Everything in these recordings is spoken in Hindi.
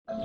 Hello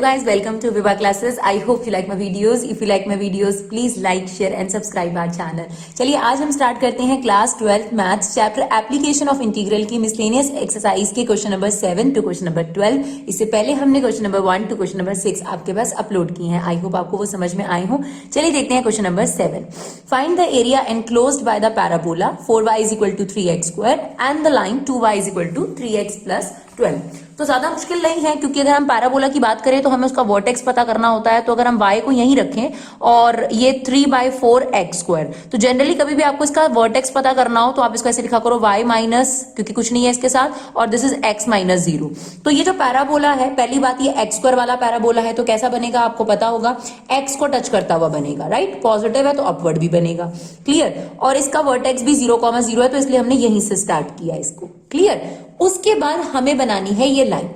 guys, welcome to Viva Classes. I hope you like my videos. If you like my videos, please like, share and subscribe our channel. चलिए आज हम स्टार्ट करते हैं class 12 maths chapter application of integral की मिसलेनियस एक्सरसाइज के question number 7 to question number 12. इससे पहले हमने question number 1 to question number 6 आपके पास अपलोड किए हैं. आई होप आपको वो समझ में आए हों. चलिए देखते हैं question number 7. Find the area enclosed by the parabola 4y is equal to 3x square and the line 2y is equal to 3x plus 12. तो ज्यादा मुश्किल नहीं है क्योंकि अगर हम पैराबोला की बात करें तो हमें उसका वर्टेक्स पता करना होता है. तो अगर हम y को यहीं रखें और ये 3/4x², तो जनरली कभी भी आपको इसका वर्टेक्स पता करना हो तो आप इसको ऐसे लिखा करो y माइनस, क्योंकि कुछ नहीं है इसके साथ, और दिस इज x माइनस 0. तो ये जो पैराबोला है, पहली बात ये x² वाला पैराबोला है, तो कैसा बनेगा आपको पता होगा, x को टच करता हुआ बनेगा, राइट. पॉजिटिव है तो अपवर्ड भी बनेगा, क्लियर. और इसका वर्टेक्स भी 0,0 है, तो इसलिए हमने यहीं से स्टार्ट किया इसको, क्लियर. उसके बाद हमें बनानी है ये लाइन.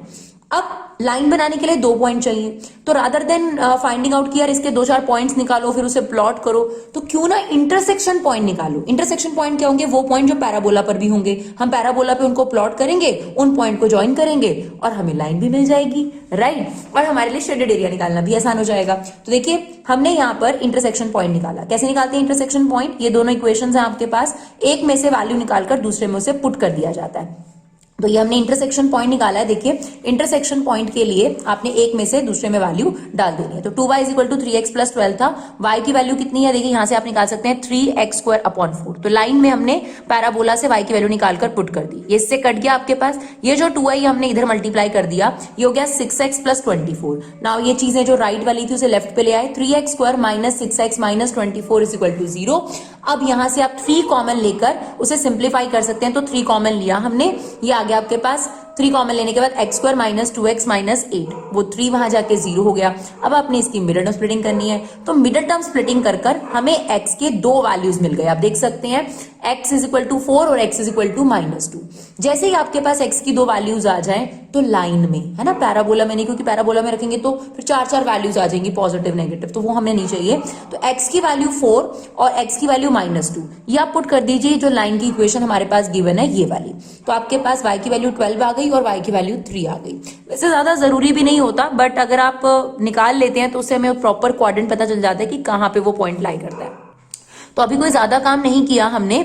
अब लाइन बनाने के लिए 2 पॉइंट चाहिए, तो रादर देन फाइंडिंग आउट किया इसके 2-4 पॉइंट्स निकालो फिर उसे प्लॉट करो, तो क्यों ना इंटरसेक्शन पॉइंट निकालो. इंटरसेक्शन पॉइंट क्या होंगे, वो पॉइंट जो पैराबोला पर भी होंगे. हम पैराबोला पे उनको प्लॉट करेंगे, उन पॉइंट को ज्वाइन करेंगे और हमें लाइन भी मिल जाएगी, राइट. और हमारे लिए शेडेड एरिया निकालना भी आसान हो जाएगा. तो देखिए हमने यहाँ पर इंटरसेक्शन पॉइंट निकाला. कैसे निकालते हैं इंटरसेक्शन पॉइंट, ये दोनों इक्वेशंस हैं आपके पास, एक में से वैल्यू निकालकर दूसरे में उसे पुट कर दिया जाता है. तो ये हमने इंटरसेक्शन पॉइंट निकाला है. देखिए इंटरसेक्शन पॉइंट के लिए आपने एक में से दूसरे में वैल्यू डाल देनी है. तो 2y is equal to 3x plus 12 था. y की वैल्यू कितनी है, देखिए यहां से आप निकाल सकते हैं 3x² 4. तो लाइन में हमने पैराबोला से y की वैल्यू निकालकर पुट कर दी. ये इससे कट गया आपके पास. ये जो 2y हमने इधर मल्टीप्लाई कर दिया, ये हो गया 6x plus 24. नाउ ये चीजें जो राइट वाली थी उसे लेफ्ट पे ले आए. 3x² minus 6x minus 24 is equal to 0. अब यहां से आप 3 कॉमन लेकर उसे सिंप्लीफाई कर सकते हैं. तो 3 कॉमन लिया हमने, ये आ गया आपके पास. 3 कॉमन लेने के बाद x² माइनस 2x माइनस 8, वो 3 वहां जाके 0 हो गया. अब आपने इसकी मिडल टर्म स्प्लिटिंग करनी है, तो मिडल टर्म स्प्लिटिंग कर कर हमें x के 2 वैल्यूज मिल गए. आप देख सकते हैं x is equal to 4 और x is equal to -2. जैसे ही आपके पास x की 2 वैल्यूज आ जाएं तो लाइन में, है ना, पैराबोला में नहीं, क्योंकि पैराबोला में रखेंगे तो फिर 4-4 वैल्यूज आ जाएंगी पॉजिटिव नेगेटिव, तो वो हमें नहीं चाहिए. तो x की वैल्यू 4 और x की वैल्यू -2 ये आप पुट कर दीजिए. जो लाइन की इक्वेशन हमारे पास गिवन है ये वाली, तो आपके पास y की वैल्यू 12 आ गई और y की वैल्यू 3 आ गई. वैसे ज्यादा जरूरी भी नहीं होता, बट अगर आप निकाल लेते हैं तो उससे हमें प्रॉपर क्वाड्रेंट पता चल जाता है कि कहाँ पे वो पॉइंट लाई करता है. तो अभी कोई ज्यादा काम नहीं किया हमने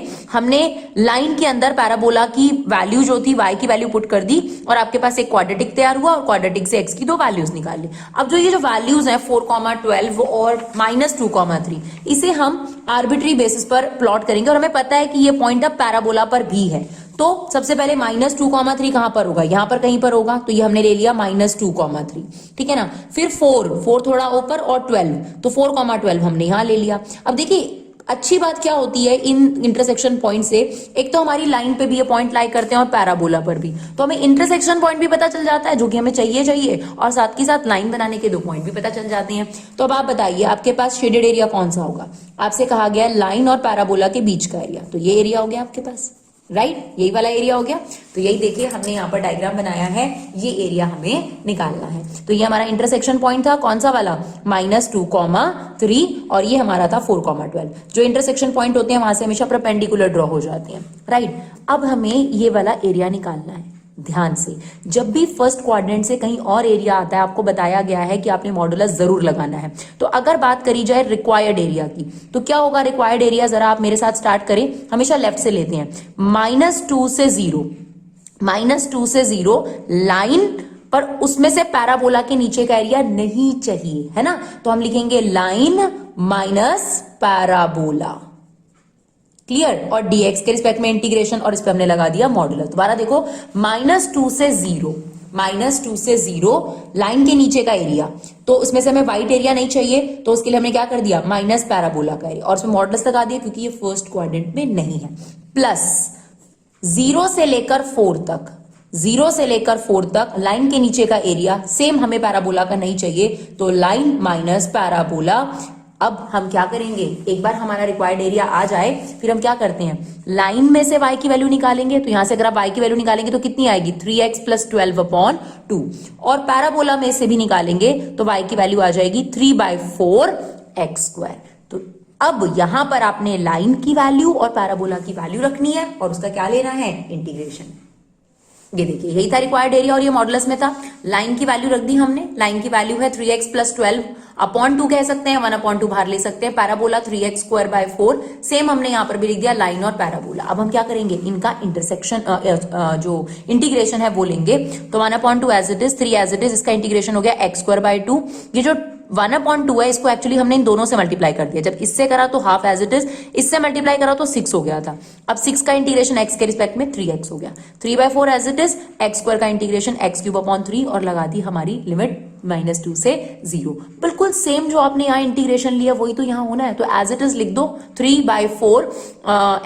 लाइन के अंदर पैराबोला की वैल्यू जो थी y की वैल्यू पुट कर दी और आपके पास एक क्वाड्रेटिक तैयार हुआ और क्वाड्रेटिक से x की 2 वैल्यूज निकाल ली. अब जो ये जो वैल्यूज हैं 4,12 और -2,3, इसे हम आर्बिट्री बेसिस पर प्लॉट करेंगे और हमें पता है कि ये पॉइंट अब पैराबोला पर भी है. तो सबसे पहले -2,3 कहां पर होगा, यहां पर कहीं पर होगा, तो ये हमने ले लिया -2,3, ठीक है ना. फिर 4 थोड़ा ऊपर और 12, तो 4,12 हमने यहां ले लिया. अब देखिए अच्छी बात क्या होती है इन इंटरसेक्शन पॉइंट से, एक तो हमारी लाइन पे भी ये पॉइंट लाई करते हैं और पैराबोला पर भी, तो हमें इंटरसेक्शन पॉइंट भी पता चल जाता है जो कि हमें चाहिए और साथ के साथ लाइन बनाने के 2 पॉइंट भी पता चल जाते हैं. तो अब आप बताइए आपके पास शेडेड एरिया कौन सा होगा. आपसे कहा गया लाइन और पैराबोला के बीच का एरिया, तो ये एरिया हो गया आपके पास, राइट, यही वाला एरिया हो गया. तो यही देखिए हमने यहाँ पर डायग्राम बनाया है, ये एरिया हमें निकालना है. तो ये हमारा इंटरसेक्शन पॉइंट था, कौन सा वाला, -2,3, और ये हमारा था 4,12. जो इंटरसेक्शन पॉइंट होते हैं वहां से हमेशा परपेंडिकुलर ड्रॉ हो जाते हैं, राइट. अब हमें ये वाला एरिया निकालना है. ध्यान से, जब भी फर्स्ट क्वाड्रेंट से कहीं और एरिया आता है आपको बताया गया है कि आपने मॉडुलस जरूर लगाना है. तो अगर बात करी जाए रिक्वायर्ड एरिया की, तो क्या होगा रिक्वायर्ड एरिया, जरा आप मेरे साथ स्टार्ट करें. हमेशा लेफ्ट से लेते हैं. -2 से 0 लाइन पर, उसमें से पैराबोला के नीचे का एरिया नहीं चाहिए, है ना. तो हम लिखेंगे लाइन माइनस पैराबोला, क्लियर. और dx के रिस्पेक्ट में इंटीग्रेशन, और इस पे हमने लगा दिया मॉडुलस. दोबारा देखो, -2 से 0 लाइन के नीचे का एरिया, तो उसमें से हमें व्हाइट एरिया नहीं चाहिए, तो उसके लिए हमने क्या कर दिया, माइनस पैराबोला का एरिया, और उसमें मॉडुलस लगा दिया क्योंकि ये फर्स्ट क्वाड्रेंट में नहीं है. प्लस 0 से लेकर 4 तक लाइन के नीचे का एरिया सेम हमें पैराबोला का नहीं चाहिए, तो लाइन माइनस पैराबोला. अब हम क्या करेंगे, एक बार हमारा रिक्वायर्ड एरिया आ जाए फिर हम क्या करते हैं, लाइन में से y की वैल्यू निकालेंगे. तो यहां से अगर आप y की वैल्यू निकालेंगे तो कितनी आएगी, 3x plus 12/2, और पैराबोला में से भी निकालेंगे तो y की वैल्यू आ जाएगी 3/4x². तो अब यहां पर आपने लाइन की वैल्यू और पैराबोला की वैल्यू रखनी है और उसका क्या लेना है, इंटीग्रेशन। ये देखिए यही था रिक्वायर्ड एरिया और ये मॉडुलस में था। लाइन की वैल्यू रख दी हमने, लाइन की वैल्यू है 3x + 12 अपॉन 2 कह सकते हैं, 1/2 बाहर ले सकते हैं। पैराबोला 3x²/4 सेम हमने यहां पर भी लिख दिया, लाइन और पैराबोला। अब हम क्या करेंगे, इनका इंटरसेक्शन जो इंटीग्रेशन है वो लेंगे। तो 1/2 as it is, 3 as it is, इसका इंटीग्रेशन हो गया x²/2। ये जो 1/2 है इसको एक्चुअली हमने इन दोनों से मल्टीप्लाई कर दिया। जब इससे करा तो हाफ एज इट इज, इससे मल्टीप्लाई करा तो 6 हो गया था। अब 6 का इंटीग्रेशन x के रिस्पेक्ट में 3x हो गया। 3/4 एज इट इज, x² का इंटीग्रेशन x³ 3 और लगा दी हमारी लिमिट -2 से 0। बिल्कुल सेम जो आपने यहाँ इंटीग्रेशन लिया वही तो यहाँ होना है। तो एज इट इज लिख दो 3/4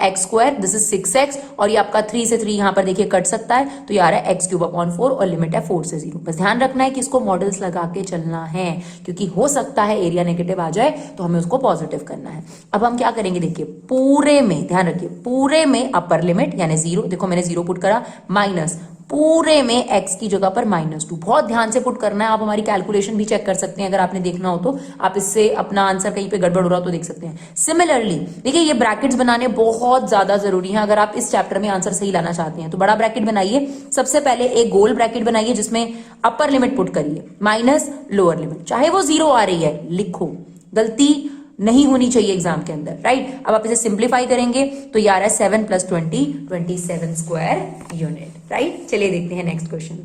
x², दिस इज 6x, और ये आपका 3 से 3 यहाँ पर देखिए कट सकता है, तो ये आ रहा है x³ और लिमिट है 4 से 0। बस ध्यान रखना है कि इसको मॉडल्स लगा के चलना है, क्योंकि हो सकता है एरिया नेगेटिव आ जाए तो हमें उसको पॉजिटिव करना है। अब हम क्या करेंगे, देखिए पूरे में ध्यान रखिए, पूरे में अपर लिमिट यानी 0, देखो मैंने 0 पुट करा, माइनस पूरे में x की जगह पर -2। बहुत ध्यान से पुट करना है। आप हमारी कैलकुलेशन भी चेक कर सकते हैं, अगर आपने देखना हो तो आप इससे अपना आंसर कहीं पे गड़बड़ हो रहा हो तो देख सकते हैं। सिमिलरली देखिए ये ब्रैकेट्स बनाने बहुत ज्यादा जरूरी है अगर आप इस चैप्टर में आंसर सही लाना चाहते हैं। तो बड़ा ब्रैकेट बनाइए, सबसे पहले एक गोल ब्रैकेट बनाइए जिसमें अपर लिमिट पुट करिए माइनस लोअर लिमिट, चाहे वो 0 आ रही है लिखो, गलती नहीं होनी चाहिए एग्जाम के अंदर, राइट। अब आप इसे सिंप्लीफाई करेंगे तो ये आ रहा है 7 + 20, 27 स्क्वायर यूनिट, राइट। चलिए देखते हैं नेक्स्ट क्वेश्चन।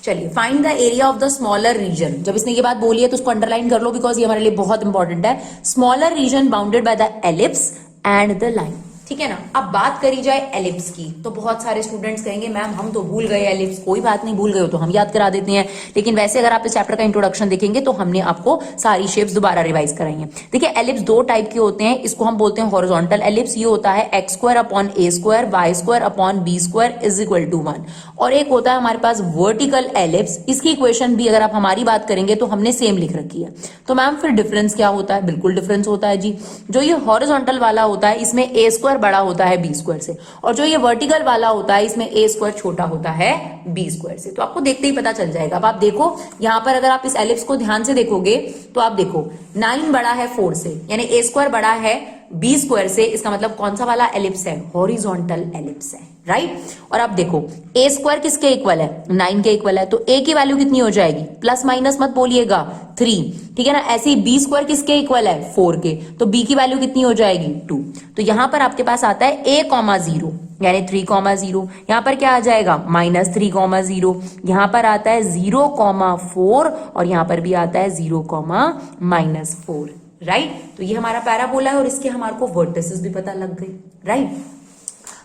चलिए, find the area of the smaller region. जब इसने ये बात बोली है तो उसको अंडरलाइन कर लो, बिकॉज ये हमारे लिए बहुत इंपॉर्टेंट है। Smaller reason bounded by the ellipse and the line, ठीक है ना। अब बात करी जाए एलिप्स की तो बहुत सारे स्टूडेंट्स कहेंगे मैम हम तो भूल गए एलिप्स। कोई बात नहीं, भूल गए हो तो हम याद करा देते हैं, लेकिन वैसे अगर आप इस चैप्टर का इंट्रोडक्शन देखेंगे तो हमने आपको सारी शेप्स दोबारा रिवाइज कराई हैं। देखिए एलिप्स दो टाइप के होते हैं, इसको हम बोलते हैं हॉरिजॉन्टल एलिप्स, ये होता है x² upon a² y² upon b² is equal to 1, और एक होता है हमारे पास वर्टिकल एलिप्स। इसकी इक्वेशन भी अगर आप हमारी बात करेंगे तो हमने सेम लिख रखी है। तो मैम फिर डिफरेंस क्या होता है? बिल्कुल डिफरेंस होता है जी। जो ये हॉरिजॉन्टल वाला होता है इसमें a² बड़ा होता है b² से, और जो ये वर्टिकल वाला होता है इसमें a² छोटा होता है b² से। तो आपको देखते ही पता चल जाएगा। अब आप देखो यहां पर अगर आप इस एलिप्स को ध्यान से देखोगे तो आप देखो 9 बड़ा है 4 से, यानी a² बड़ा है b² से, इसका मतलब कौन सा वाला एलिप्स है? हॉरिजॉन्टल एलिप्स है, राइट। और आप देखो a² किसके इक्वल है? 9 के इक्वल है, तो a की वैल्यू कितनी हो जाएगी? प्लस माइनस मत बोलिएगा, 3, ठीक है ना। ऐसे ही b² किसके इक्वल है? 4 के, तो b की वैल्यू कितनी हो जाएगी? 2। तो यहां पर आपके पास आता है a,0 यानी 3,0, यहां पर क्या आ जाएगा? -3,0, यहां पर आता है 0,4 और यहां पर भी आता है 0,-4, राइट। तो ये हमारा पैराबोला है और इसके हमारे को वर्टिसेस भी पता लग गई, राइट।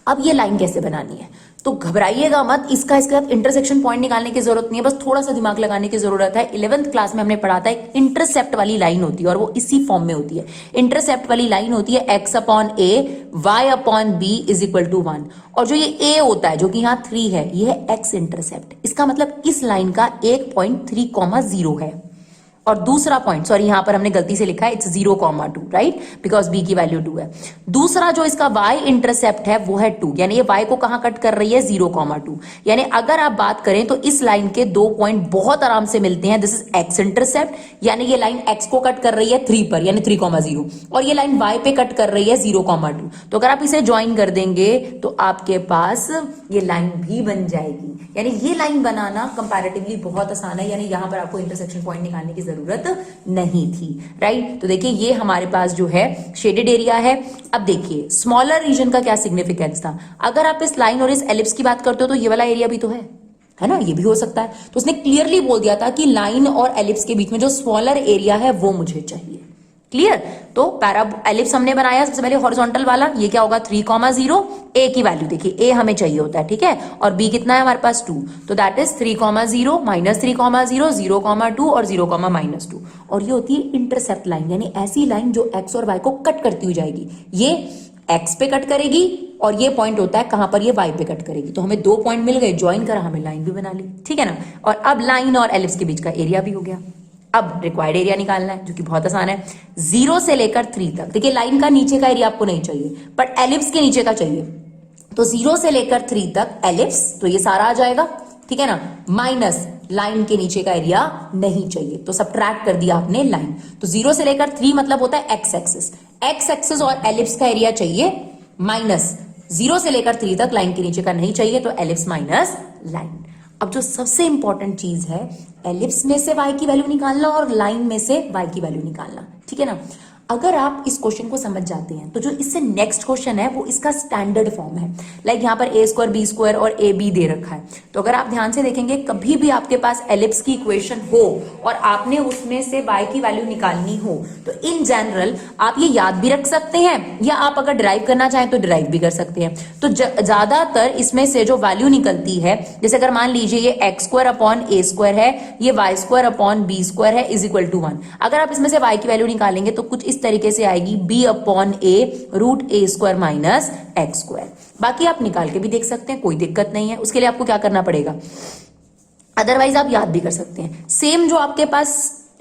अब ये लाइन कैसे बनानी है? तो घबराइएगा मत, इसके साथ इंटरसेक्शन पॉइंट निकालने की जरूरत नहीं है, बस थोड़ा सा दिमाग लगाने की जरूरत है। 11th क्लास में हमने पढ़ा था एक इंटरसेप्ट वाली लाइन होती है और वो इसी फॉर्म में होती है। इंटरसेप्ट वाली लाइन होती है x/a y/b is equal to 1, और जो ये a होता है जो कि यहाँ 3 है, ये है x इंटरसेप्ट। इसका मतलब इस लाइन का एक पॉइंट 3,0 है, और दूसरा पॉइंट, सॉरी यहां पर हमने गलती से लिखा है इट्स 0,2, राइट, बिकॉज b की वैल्यू 2 है। दूसरा जो इसका y इंटरसेप्ट है वो है 2, यानी ये y को कहां कट कर रही है? 0,2। यानी अगर आप बात करें तो इस लाइन के 2 पॉइंट बहुत आराम से मिलते हैं। दिस इज x इंटरसेप्ट, यानी ये लाइन x को कट कर रही है 3 पर, यानी 3,0, और ये लाइन y पे कट कर रही है 0,2। तो अगर आप इसे ज्वाइन कर देंगे तो आपके पास ये लाइन भी बन जाएगी। यानी ये लाइन बनाना कंपैरेटिवली बहुत आसान है, यानी यहां पर आपको इंटरसेक्शन पॉइंट निकालने की जरूरत नहीं थी, राइट। तो देखिए ये हमारे पास जो है शेडेड एरिया है। अब देखिए स्मॉलर रीजन का क्या सिग्निफिकेंस था? अगर आप इस लाइन और इस एलिप्स की बात करते हो तो ये वाला एरिया भी तो है ना, ये भी हो सकता है। तो उसने क्लियरली बोल दिया था कि लाइन और एलिप्स के बीच में जो स्मॉलर एरिया है वो मुझे चाहिए, क्लियर। तो एलिप्स हमने बनाया सबसे पहले हॉरिजॉन्टल वाला, ये क्या होगा? 3,0, a की वैल्यू देखिए a हमें चाहिए होता है, ठीक है, और b कितना है हमारे पास? 2, तो दैट इज 3,0 -3,0 0,2 और 0,-2, और ये होती है इंटरसेप्ट लाइन, यानी ऐसी लाइन जो x और y को कट करती हुई जाएगी। ये x पे कट करेगी और ये पॉइंट होता है कहां पर? ये y पे कट करेगी। तो हमें 2 पॉइंट मिल गए, ज्वाइन करा, हमें लाइन भी बना ली, ठीक है ना। और अब लाइन और एलिप्स के बीच का एरिया भी हो गया। अब रिक्वायर्ड एरिया निकालना है जो कि बहुत आसान है, 0 से लेकर 3 तक। देखिए लाइन का नीचे का एरिया आपको नहीं चाहिए, बट एलिप्स के नीचे का चाहिए। तो 0 से लेकर 3 तक एलिप्स, तो ये सारा आ जाएगा, ठीक है ना, माइनस लाइन के नीचे का एरिया नहीं चाहिए, तो सब्ट्रैक्ट कर दिया आपने लाइन। तो 0 से लेकर 3 मतलब होता है x एक्सिस, एक्स एक्सिस और एलिप्स का एरिया चाहिए माइनस 0 से लेकर 3 तक, लाइन के नीचे का नहीं चाहिए, तो एलिप्स माइनस लाइन। अब जो सबसे इंपॉर्टेंट चीज है, एलिप्स में से y की वैल्यू निकालना और लाइन में से y की वैल्यू निकालना, ठीक है ना। अगर आप इस क्वेश्चन को समझ जाते हैं तो जो इससे नेक्स्ट क्वेश्चन है वो इसका स्टैंडर्ड फॉर्म है। लाइक यहाँ पर a स्क्वायर बी स्क्वायर और ए बी दे रखा है, तो अगर आप ध्यान से देखेंगे कभी भी आपके पास एलिप्स की इक्वेशन हो और आपने उसमें से y की वैल्यू निकालनी हो तो इन जनरल आप ये याद भी रख सकते हैं, या आप अगर डिराइव करना चाहें तो डिराइव भी कर सकते हैं। तो ज्यादातर इसमें से जो वैल्यू निकलती है, जैसे अगर मान लीजिए ये x square upon a square है, ये y square upon b square है इज इक्वल टू 1। अगर आप इसमें से y की वैल्यू निकालेंगे तो कुछ इस तरीके से आएगी b upon A root a square minus x square. बाकी आप निकाल के भी देख सकते हैं, कोई दिक्कत नहीं है। उसके लिए आपको क्या करना पड़ेगा, अदरवाइज आप याद भी कर सकते हैं। सेम जो आपके पास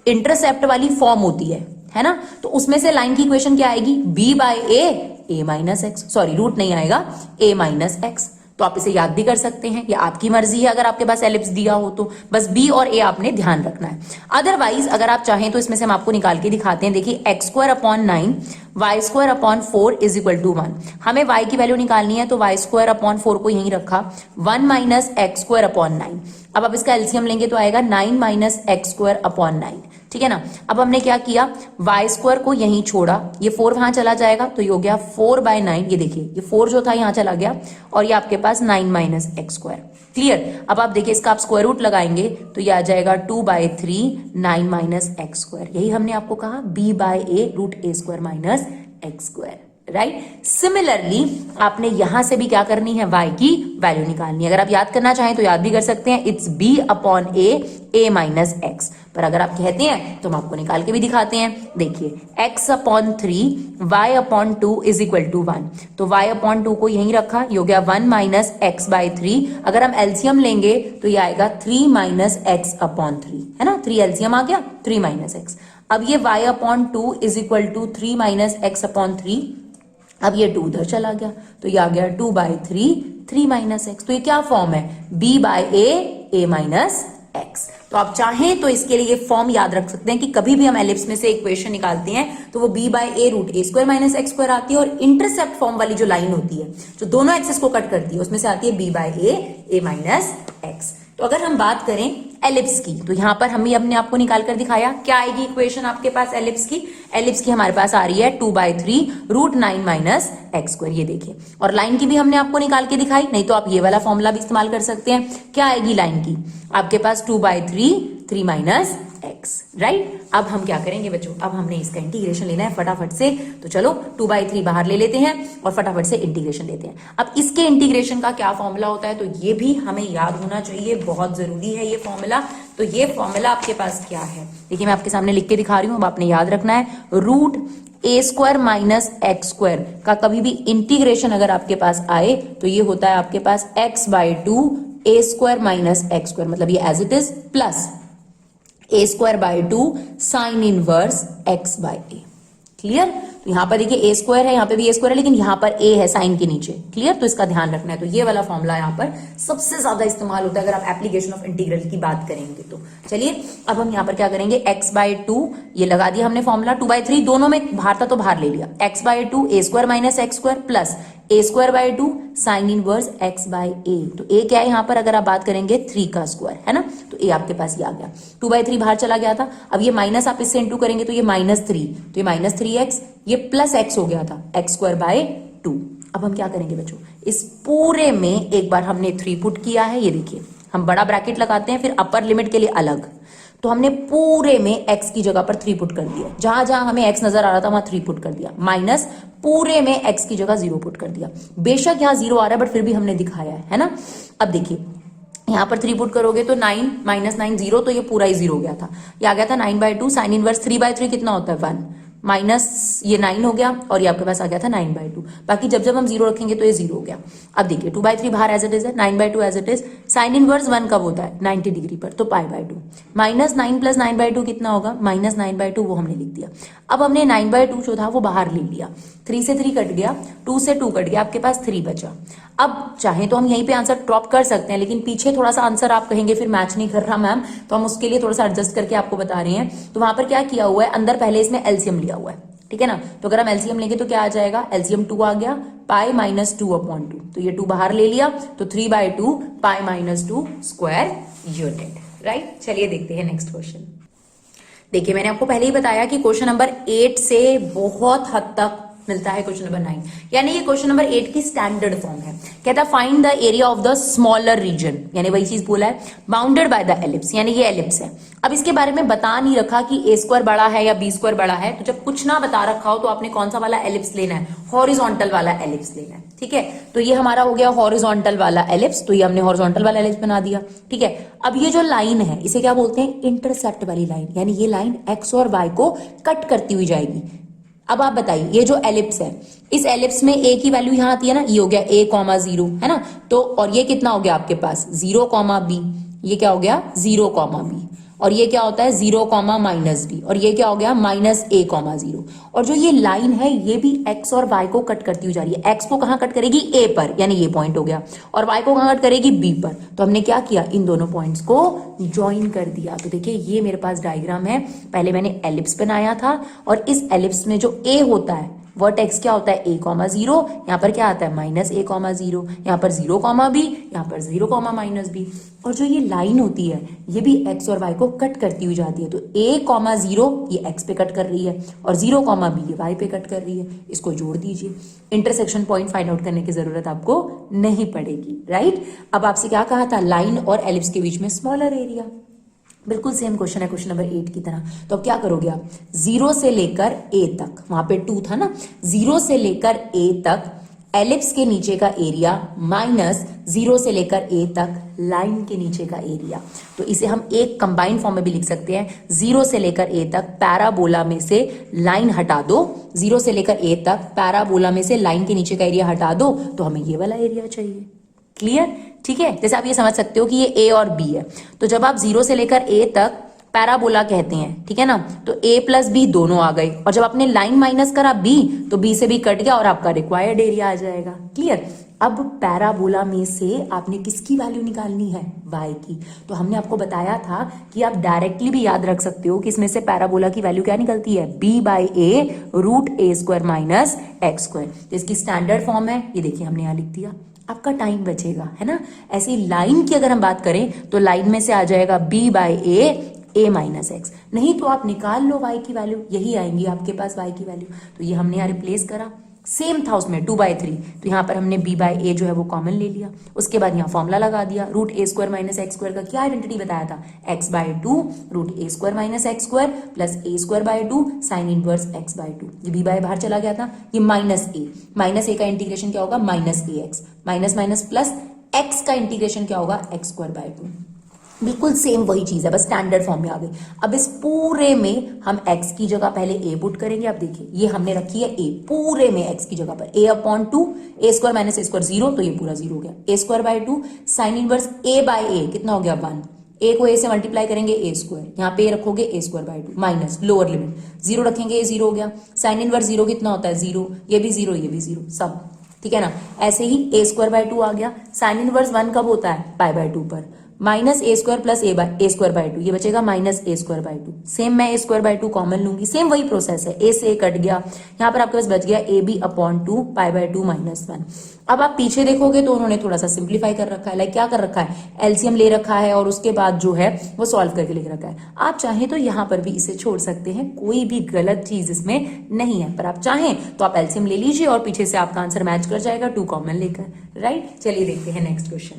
इंटरसेप्ट वाली फॉर्म होती है ना, तो उसमें से लाइन की इक्वेशन क्या आएगी, b by A minus x, sorry root नहीं आएगा, a माइनस एक्स। तो आप इसे याद भी कर सकते हैं, ये आपकी मर्जी है। अगर आपके पास एलिप्स दिया हो तो बस b और a आपने ध्यान रखना है। अदरवाइज अगर आप चाहें तो इसमें से हम आपको निकाल के दिखाते हैं। देखिए x square upon 9 y square upon 4 is equal to 1। हमें y की वैल्यू निकालनी है तो वाई स्क्वायर अपॉन 4 को यहीं रखा, 1 माइनस एक्स स्क्वायर अपॉन 9। अब आप इसका एलसीएम लेंगे तो आएगा 9 माइनस एक्स स्क्वायर अपॉन 9, ठीक है ना। अब हमने क्या किया, वाई स्क्वायर को यहीं छोड़ा, ये 4 वहां चला जाएगा तो ये हो गया 4 बाय 9। ये देखिए ये 4 जो था यहां चला गया और ये आपके पास 9 माइनस एक्स स्क्वायर। क्लियर। अब आप देखिए इसका आप स्क्वायर रूट लगाएंगे तो ये आ जाएगा 2 बाय 3 9 माइनस एक्स स्क्वायर। यही हमने आपको कहा b by a root a square minus x square, right. Similarly आपने यहां से भी क्या करनी है, y की वैल्यू निकालनी है। अगर आप याद करना चाहें तो याद भी कर सकते हैं, it's b upon A minus x. पर अगर आप कहते हैं तो हम आपको निकाल के भी दिखाते हैं। देखिए x upon 3 y upon 2 is equal to 1, तो y अपॉन 2 को यहीं रखा, ये हो गया 1 माइनस एक्स बाय 3। अगर हम एलसीएम लेंगे तो ये आएगा 3 माइनस एक्स अपॉन 3, है ना, 3 एलसीएम आ गया, 3 माइनस एक्स। अब ये y upon 2 is equal to 3 minus x upon 3। अब ये 2 उधर चला गया तो ये आ गया 2 बाई 3 माइनस एक्स। तो ये क्या फॉर्म है, b by A minus x. तो आप चाहें तो इसके लिए ये फॉर्म याद रख सकते हैं कि कभी भी हम एलिप्स में से इक्वेशन निकालते हैं तो वो b by a root a square minus x square आती है, और इंटरसेप्ट फॉर्म वाली जो लाइन होती है जो दोनों एक्सेस को कट करती है उसमें से आती है b by A minus x. तो अगर हम बात करें एलिप्स की तो यहां पर हम ही अपने आपको निकाल कर दिखाया, क्या आएगी इक्वेशन आपके पास एलिप्स की। एलिप्स की हमारे पास आ रही है 2 by 3 root 9 minus x square, ये देखिए। और लाइन की भी हमने आपको निकाल के दिखाई, नहीं तो आप ये वाला फॉर्मूला भी इस्तेमाल कर सकते हैं। क्या आएगी लाइन की, आपके पास 2 बाई 3 माइनस एक्स, राइट। अब हम क्या करेंगे बच्चों, अब हमने इसका इंटीग्रेशन लेना है फटाफट से। तो चलो 2 बाई 3 बाहर ले लेते हैं और फटाफट से इंटीग्रेशन लेते हैं। अब इसके इंटीग्रेशन का क्या फॉर्मूला होता है तो ये भी हमें याद होना चाहिए, बहुत जरूरी है ये फॉर्मूला। तो ये फॉर्मूला आपके पास क्या है, देखिए मैं आपके सामने लिख के दिखा रही हूं, अब आपने याद रखना है। Root a square minus x square का कभी भी इंटीग्रेशन अगर आपके पास आए तो ये होता है आपके पास x by 2 a square minus x square, मतलब ये as it is, plus a square by 2 sine inverse x by a. Clear. तो यहां पर देखिए ए स्क्वायर है, यहां पे भी ए स्क्वायर है, लेकिन यहां पर ए है साइन के नीचे। क्लियर। तो इसका ध्यान रखना है। तो ये वाला फॉर्मूला यहां पर सबसे ज्यादा इस्तेमाल होता है अगर आप एप्लीकेशन ऑफ इंटीग्रल की बात करेंगे तो। चलिए अब हम यहां पर क्या करेंगे, x बाई 2 ये लगा दिया हमने फॉर्मूला, 2 बाई 3 दोनों में बाहर था तो बाहर ले लिया, x by 2 a square minus x square plus a square by 2 sine inverse x by a. तो a क्या है यहां पर, अगर आप बात करेंगे 3 का स्क्वायर, है ना, तो a आपके पास ये आ गया। 2 बाई 3 बाहर चला गया था, अब ये माइनस आप इससे इंटू करेंगे तो ये -3, तो ये -3x, ये प्लस x हो गया था, एक्स स्क्वायर बाय 2। अब हम क्या करेंगे बच्चों, इस पूरे में एक बार हमने 3 पुट किया है, ये देखिए हम बड़ा ब्रैकेट लगाते हैं फिर अपर लिमिट के लिए अलग। तो हमने पूरे में x की जगह पर 3 पुट कर दिया, जहां जहां हमें x नजर आ रहा था वहां 3 पुट कर दिया, माइनस पूरे में x की जगह 0 पुट कर दिया। बेशक यहां 0 आ रहा है बट फिर भी हमने दिखाया है ना। अब देखिए यहां पर 3 पुट करोगे तो 9 माइनस 9 0, तो ये पूरा ही 0 गया था, ये आ गया था 9 बाई 2 साइन इनवर्स 3 बाई 3 कितना होता है 1, माइनस ये 9 हो गया और ये आपके पास आ गया था 9 बाई 2। बाकी जब जब हम 0 रखेंगे तो ये 0 हो गया। अब देखिए 2 बाई 3 बाहर एज इट इज है, 9 by 2 as it is, sine inverse 1 कब होता है 90 डिग्री पर, तो pi by 2 minus 9 plus 9 by 2 कितना होगा, माइनस 9 बाई 2, वो हमने लिख दिया। अब हमने 9 बाई 2 जो था वो बाहर ले लिया, 3 से 3 कट गया, 2 से 2 कट गया, आपके पास 3 बचा। अब चाहे तो हम यहीं पे आंसर ड्रॉप कर सकते हैं, लेकिन पीछे थोड़ा सा आंसर आप कहेंगे फिर मैच नहीं कर रहा मैम, तो हम उसके लिए थोड़ा सा एडजस्ट करके आपको बता रहे हैं। तो वहां पर क्या किया हुआ है, अंदर पहले इसमें एलसीएम लिया हुआ है, ठीक है ना। तो अगर हम एलसीएम लेंगे तो क्या आ जाएगा, एलसीएम 2 आ गया, पाई माइनस 2/2, तो ये 2 बाहर ले लिया, तो 3/2 pi minus 2 square unit, right. चलिए देखते हैं नेक्स्ट क्वेश्चन। देखिए मैंने आपको पहले ही बताया कि क्वेश्चन नंबर 8 से बहुत हद तक मिलता है क्वेश्चन नंबर 9, यानी ये क्वेश्चन नंबर 8 की स्टैंडर्ड फॉर्म है। कहता है find the area of the smaller region, यानी वही चीज बोला है, बाउंडेड बाय द एलिप्स, यानी ये एलिप्स है। अब इसके बारे में बता नहीं रखा कि ए स्क्वायर बड़ा है या बी स्क्वायर बड़ा है, तो जब कुछ ना बता रखा हो तो आपने कौन सा वाला एलिप्स लेना है, हॉरिजॉन्टल वाला एलिप्स लेना है, ठीक है। तो ये हमारा हो गया हॉरिजॉन्टल वाला एलिप्स, तो ये हमने हॉरिजॉन्टल वाला एलिप्स बना दिया, ठीक है। अब ये जो लाइन है इसे क्या बोलते हैं, इंटरसेप्ट वाली लाइन, यानी ये लाइन एक्स और वाई को कट करती हुई जाएगी। अब आप बताइए ये जो एलिप्स है, इस एलिप्स में ए की वैल्यू यहां आती है ना, ये हो गया a,0 है ना, तो और ये कितना हो गया आपके पास 0,b, ये क्या हो गया 0,b, और ये क्या होता है 0,-b, और ये क्या हो गया -a,0। और जो ये लाइन है ये भी x और y को कट करती हुई जा रही है। x को कहां कट करेगी, a पर, यानी ये पॉइंट हो गया, और y को कहां कट करेगी, b पर। तो हमने क्या किया, इन दोनों पॉइंट्स को ज्वाइन कर दिया। तो देखिए ये मेरे पास डायग्राम है, पहले मैंने एलिप्स बनाया था, और इस एलिप्स में जो a होता है वर्टेक्स क्या होता है a,0, यहाँ पर क्या आता है -a,0, यहाँ पर 0,b, यहाँ पर 0,-b, और जो ये लाइन होती है ये भी x और y को कट करती हुई जाती है। तो a,0 ये x पे कट कर रही है, और 0,b ये y पे कट कर रही है, इसको जोड़ दीजिए। इंटरसेक्शन पॉइंट फाइंड आउट करने की जरूरत आपको नहीं पड़ेगी, राइट। अब आपसे क्या कहा था, लाइन और एलिप्स के बीच में स्मॉलर एरिया, बिल्कुल सेम क्वेश्चन है क्वेश्चन नंबर 8 की तरह। तो अब क्या करोगे आप, 0 से लेकर a तक, वहां पे 2 था ना, 0 से लेकर a तक एलिप्स के नीचे का एरिया माइनस 0 से लेकर a तक लाइन के नीचे का एरिया। तो इसे हम एक कंबाइंड फॉर्म में भी लिख सकते हैं, 0 से लेकर a तक पैराबोला में से लाइन हटा दो, 0 से लेकर a तक पैराबोला में से लाइन के नीचे का एरिया हटा दो, तो हमें ये वाला एरिया चाहिए। क्लियर, ठीक है। जैसे आप ये समझ सकते हो कि ये a और b है, तो जब आप 0 से लेकर a तक पैराबोला कहते हैं, ठीक है ना, तो a प्लस b दोनों आ गए, और जब आपने लाइन माइनस करा b, तो b से b कट गया और आपका रिक्वायर्ड एरिया आ जाएगा। क्लियर। अब पैराबोला में से आपने किसकी वैल्यू निकालनी है, y की। तो हमने आपको बताया था कि आप डायरेक्टली भी याद रख सकते हो कि इसमें से पैराबोला की वैल्यू क्या निकलती है, b/a√a² माइनस x²। तो इसकी स्टैंडर्ड फॉर्म है, ये देखिए हमने यहाँ लिख दिया, आपका टाइम बचेगा, है ना। ऐसी लाइन की अगर हम बात करें तो लाइन में से आ जाएगा b/a नहीं तो आप निकाल लो y की वैल्यू, यही आएंगी आपके पास y की वैल्यू। तो ये हमने यहाँ रिप्लेस करा, सेम था उसमें 2/3, तो यहाँ पर हमने b/a जो है वो कॉमन ले लिया, उसके बाद यहाँ फॉर्मूला लगा दिया, √a² माइनस x² का क्या आइडेंटिटी बताया था, x/2 √a² minus x² plus a²/2 sine inverse x/2। ये b बाहर चला गया था, ये -a का इंटीग्रेशन क्या होगा, -ax, minus minus plus x का इंटीग्रेशन क्या होगा, x²/2। बिल्कुल सेम वही चीज है, बस स्टैंडर्ड फॉर्म में आ गई। अब इस पूरे में हम x की जगह पहले a पुट करेंगे। अब देखिए ये हमने रखी है a, पूरे में x की जगह पर a/2, a² माइनस a² 0, तो ये पूरा 0 हो गया, a²/2 साइन इनवर्स a/a कितना हो गया 1, a को a से मल्टीप्लाई करेंगे a², यहाँ पे रखोगे a²/2 माइनस लोअर लिमिट 0 रखेंगे, ये 0 हो गया, साइन इनवर्स 0 कितना होता है 0, ये भी 0, ये भी 0, सब ठीक है ना। ऐसे ही a²/2 आ गया, साइन इनवर्स 1 कब होता है, π/2 पर, -a² प्लस a²/2, ये बचेगा -a²/2। सेम मैं a²/2 कॉमन लूंगी, सेम वही प्रोसेस है, a से a कट गया, यहाँ पर आपके पास बच गया ab/2 π/2 -1। अब आप पीछे देखोगे तो उन्होंने थोड़ा सा सिंप्लीफाई कर रखा है, लाइक क्या कर रखा है, एलसीएम ले रखा है और उसके बाद जो है वो सॉल्व करके लिख रखा है। आप चाहें तो यहाँ पर भी इसे छोड़ सकते हैं, कोई भी गलत चीज इसमें नहीं है, पर आप चाहें तो आप एलसीएम ले लीजिए और पीछे से आपका आंसर मैच कर जाएगा 2 कॉमन लेकर, राइट। चलिए देखते हैं next question.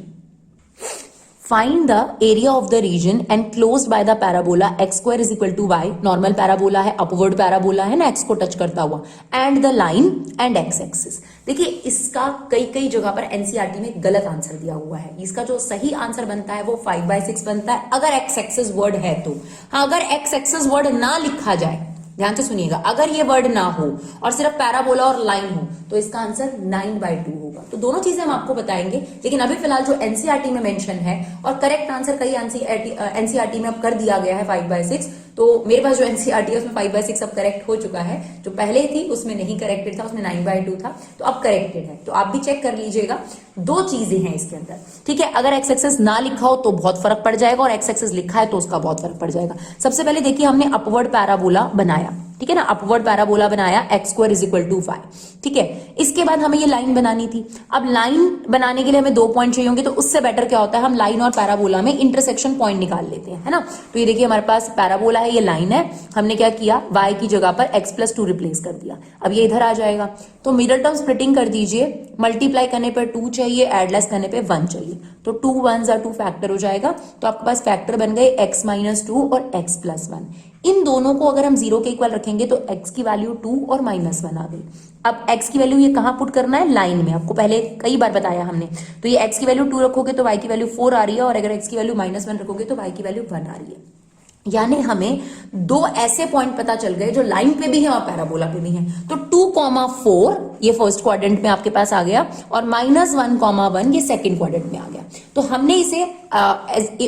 Find the area of the region enclosed by the parabola x² is equal to y, normal parabola है, अपवर्ड पैराबोला है ना, x को टच करता हुआ, and the line and x axis. देखिए इसका कई जगह पर एनसीईआरटी में गलत आंसर दिया हुआ है, इसका जो सही आंसर बनता है वो 5/6 बनता है अगर x एक्सिस वर्ड है तो। हाँ, अगर x एक्सिस वर्ड ना लिखा जाए, ध्यान से सुनिएगा, अगर ये वर्ड ना हो और सिर्फ पैराबोला और लाइन हो तो इसका आंसर 9/2 होगा। तो दोनों चीजें हम आपको बताएंगे, लेकिन अभी फिलहाल जो एनसीईआरटी में मेंशन है और करेक्ट आंसर कई एनसीईआरटी में अब कर दिया गया है 5/6, तो मेरे पास जो एनसीईआरटी है उसमें 5/6 अब करेक्ट हो चुका है, जो पहले थी उसमें नहीं करेक्टेड था, उसमें 9/2 था, तो अब करेक्टेड है। तो आप भी चेक कर लीजिएगा, दो चीजें हैं इसके अंदर, ठीक है। अगर एक्स एक्सिस ना लिखा हो तो बहुत फर्क पड़ जाएगा, और एक्स एक्सिस लिखा है तो उसका बहुत फर्क पड़ जाएगा। सबसे पहले देखिए हमने अपवर्ड पैराबोला बनाया, ठीक है ना, अपवर्ड पैराबोला बनाया, x square is equal to 5, ठीक है। इसके बाद हमें ये लाइन बनानी थी। अब लाइन बनाने के लिए हमें 2 पॉइंट चाहिए होंगे, तो उससे बेटर क्या होता है, हम लाइन और पैराबोला में इंटरसेक्शन पॉइंट निकाल लेते हैं, है ना। तो ये देखिए हमारे पास पैराबोला है, ये लाइन है, हमने क्या किया, y की जगह पर x+2 रिप्लेस कर दिया। अब ये इधर आ जाएगा, तो मिडल टर्म स्प्लिटिंग कर दीजिए, मल्टीप्लाई करने पर 2 चाहिए, एडलेस करने पे 1 चाहिए, तो 2 1s are 2 फैक्टर हो जाएगा। तो आपके पास फैक्टर बन गए x-2 और x+1। इन दोनों को अगर हम 0 के इक्वल रखेंगे तो x की वैल्यू 2 और -1 आ गई। अब x की वैल्यू ये कहां पुट करना है, लाइन में, आपको पहले कई बार बताया हमने। तो ये x की वैल्यू 2 रखोगे तो y की वैल्यू 4 आ रही है, और अगर x की वैल्यू -1 रखोगे तो y की वैल्यू 1 आ रही है। यानी हमें 2 ऐसे पॉइंट पता चल गए जो लाइन पे भी है और पैराबोला पे भी है। तो 2,4 ये फर्स्ट क्वाड्रेंट में आपके पास आ गया, और -1,1 ये सेकंड क्वाड्रेंट में आ गया। तो हमने इसे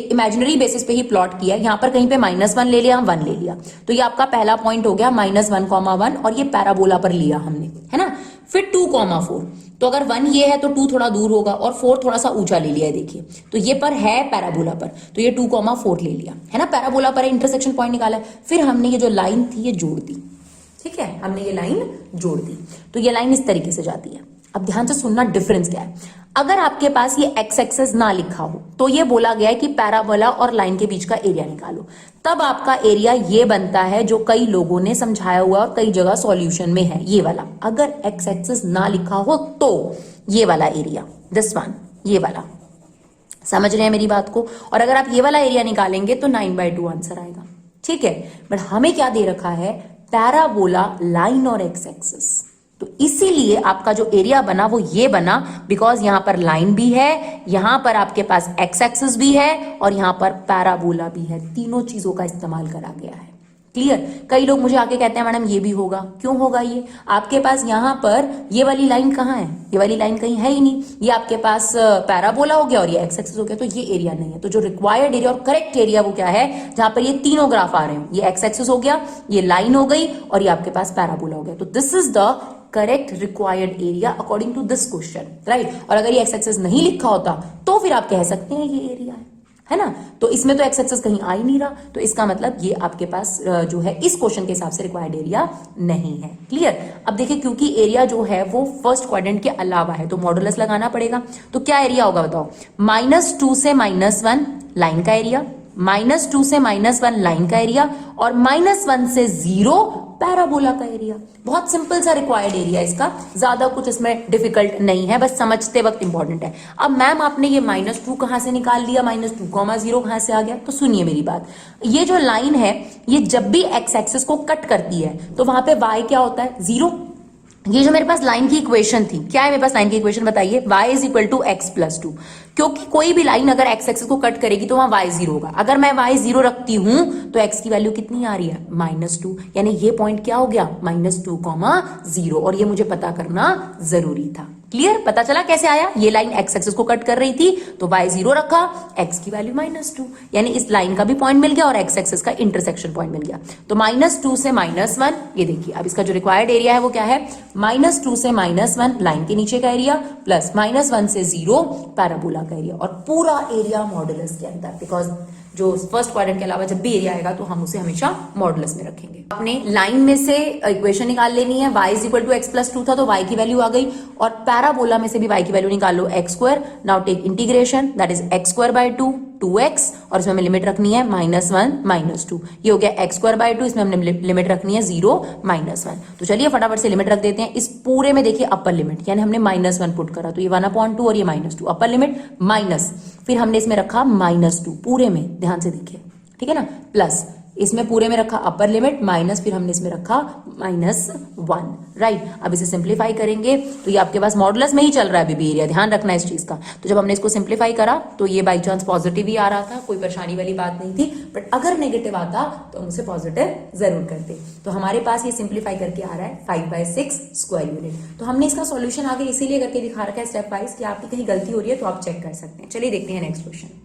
इमेजिनरी बेसिस पे ही प्लॉट किया, यहां पर कहीं पे -1 ले लिया, 1 ले लिया, तो ये आपका पहला पॉइंट हो गया -1,1, और ये पैराबोला पर लिया हमने, है ना। फिर 2,4, तो अगर 1 ये है तो 2 थोड़ा दूर होगा, और 4 थोड़ा सा ऊंचा ले लिया है, देखिए तो ये पर है पैराबोला पर, तो ये 2,4 ले लिया, है ना, पैराबोला पर इंटरसेक्शन पॉइंट निकाला। फिर हमने ये जो लाइन थी ये जोड़ दी, ठीक है, हमने ये लाइन जोड़ दी, तो ये लाइन इस तरीके से जाती है। अब ध्यान से सुनना, डिफरेंस क्या है। अगर आपके पास ये एक्स एक्सेस ना लिखा हो तो ये बोला गया है कि पैराबोला और लाइन के बीच का एरिया निकालो, तब आपका एरिया ये बनता है जो कई लोगों ने समझाया हुआ और कई जगह सॉल्यूशन में है, ये वाला। अगर एक्स एक्सेस ना लिखा हो तो ये वाला एरिया, दिस वन, ये वाला, समझ रहे हैं मेरी बात को। और अगर आप ये वाला एरिया निकालेंगे तो 9/2 आंसर आएगा, ठीक है। बट हमें क्या दे रखा है, पैराबोला, लाइन और एक्स एक्सिस, तो इसीलिए आपका जो एरिया बना वो ये बना, बिकॉज यहां पर लाइन भी है, यहां पर आपके पास एक्स एक्सिस भी है, और यहां पर पैराबोला भी है, तीनों चीजों का इस्तेमाल करा गया है। क्लियर। कई लोग मुझे आके कहते हैं मैडम ये भी होगा, क्यों होगा ये, आपके पास यहां पर ये वाली लाइन कहां है, ये वाली लाइन कहीं है ही नहीं, ये आपके पास पैराबोला हो गया और ये एक्स एक्सिस हो गया, तो ये एरिया नहीं है। तो जो रिक्वायर्ड एरिया और करेक्ट एरिया वो क्या है, जहां पर ये तीनों ग्राफ आ रहे हैं, ये एक्स एक्सिस हो गया, ये लाइन हो गई, और ये आपके पास पैराबोला हो गया। तो this is the correct required area according to this question, right. और अगर ये एक्स एक्सिस नहीं लिखा होता तो फिर आप कह सकते हैं ये एरिया है ना। तो इसमें तो एक्स एक्सिस कहीं आ ही नहीं रहा, तो इसका मतलब ये आपके पास जो है इस क्वेश्चन के हिसाब से रिक्वायर्ड एरिया नहीं है। क्लियर। अब देखिए क्योंकि एरिया जो है वो फर्स्ट क्वाड्रेंट के अलावा है तो मॉडुलस लगाना पड़ेगा। तो क्या एरिया होगा बताओ, -2 से -1 लाइन का एरिया, -2 से -1 लाइन का एरिया, और -1 से 0 पैराबोला का एरिया। बहुत सिंपल सा रिक्वायर्ड एरिया इसका, ज्यादा कुछ इसमें डिफिकल्ट नहीं है, बस समझते वक्त इंपॉर्टेंट है। अब मैम आपने ये -2 कहां से निकाल लिया, -2,0 कहां से आ गया, तो सुनिए मेरी बात। ये जो लाइन है ये जब भी एक्स एक्सिस को कट करती है तो वहां पे y क्या होता है, 0। ये जो मेरे पास लाइन की इक्वेशन थी, क्या है मेरे पास लाइन की इक्वेशन बताइए, y = x+2। क्योंकि कोई भी लाइन अगर x एक्सिस को कट करेगी तो वहां y 0 होगा। अगर मैं y 0 रखती हूं तो x की वैल्यू कितनी आ रही है, -2, यानी ये पॉइंट क्या हो गया, -2,0, और ये मुझे पता करना जरूरी था। क्लियर, पता चला कैसे आया, ये लाइन x एक्सिस को कट कर रही थी तो y 0 रखा, x की वैल्यू -2, यानी इस लाइन का भी पॉइंट मिल गया और x एक्सिस का इंटरसेक्शन पॉइंट मिल गया। तो -2 से -1, ये देखिए अब इसका जो रिक्वायर्ड एरिया है वो क्या है, -2 से -1 लाइन के नीचे का एरिया, प्लस -1 से 0 पैराबोला का एरिया, और पूरा एरिया मॉडुलस के अंदर, बिकॉज जो फर्स्ट क्वाड्रेंट के अलावा जब भी एरिया आएगा तो हम उसे हमेशा मॉडुलस में रखेंगे। आपने लाइन में से इक्वेशन निकाल लेनी है, y = x+2 था तो y की वैल्यू आ गई, और पैराबोला में से भी y की वैल्यू निकाल लो, x²। Now take integration, that is x²/2 2x, और इसमें हमें लिमिट रखनी है -1 -2, ये हो गया x²/2, इसमें हमने लिमिट रखनी है 0 -1। तो चलिए फटाफट से लिमिट रख देते हैं। इस पूरे में देखिए अपर लिमिट, यानी हमने -1 पुट करा तो ये 1/2 और ये -2, अपर लिमिट माइनस, फिर हमने इसमें रखा -2 पूरे में, ध्यान से देखिए, ठीक है ना, प्लस इसमें पूरे में रखा अपर लिमिट माइनस, फिर हमने इसमें रखा -1, राइट। अब इसे सिंप्लीफाई करेंगे तो ये आपके पास मॉडुलस में ही चल रहा है अभी भी एरिया, ध्यान रखना इस चीज का। तो जब हमने इसको सिंप्लीफाई करा तो ये बाई चांस पॉजिटिव ही आ रहा था, कोई परेशानी वाली बात नहीं थी, बट अगर नेगेटिव आता तो हम उसे पॉजिटिव जरूर करते। तो हमारे पास ये सिंप्लीफाई करके आ रहा है 5/6 स्क्वायर यूनिट। तो हमने इसका सोल्यूशन आगे इसीलिए करके दिखा रखा है स्टेप वाइज कि आपकी कहीं गलती हो रही है तो आप चेक कर सकते हैं। चलिए देखते हैं नेक्स्ट क्वेश्चन।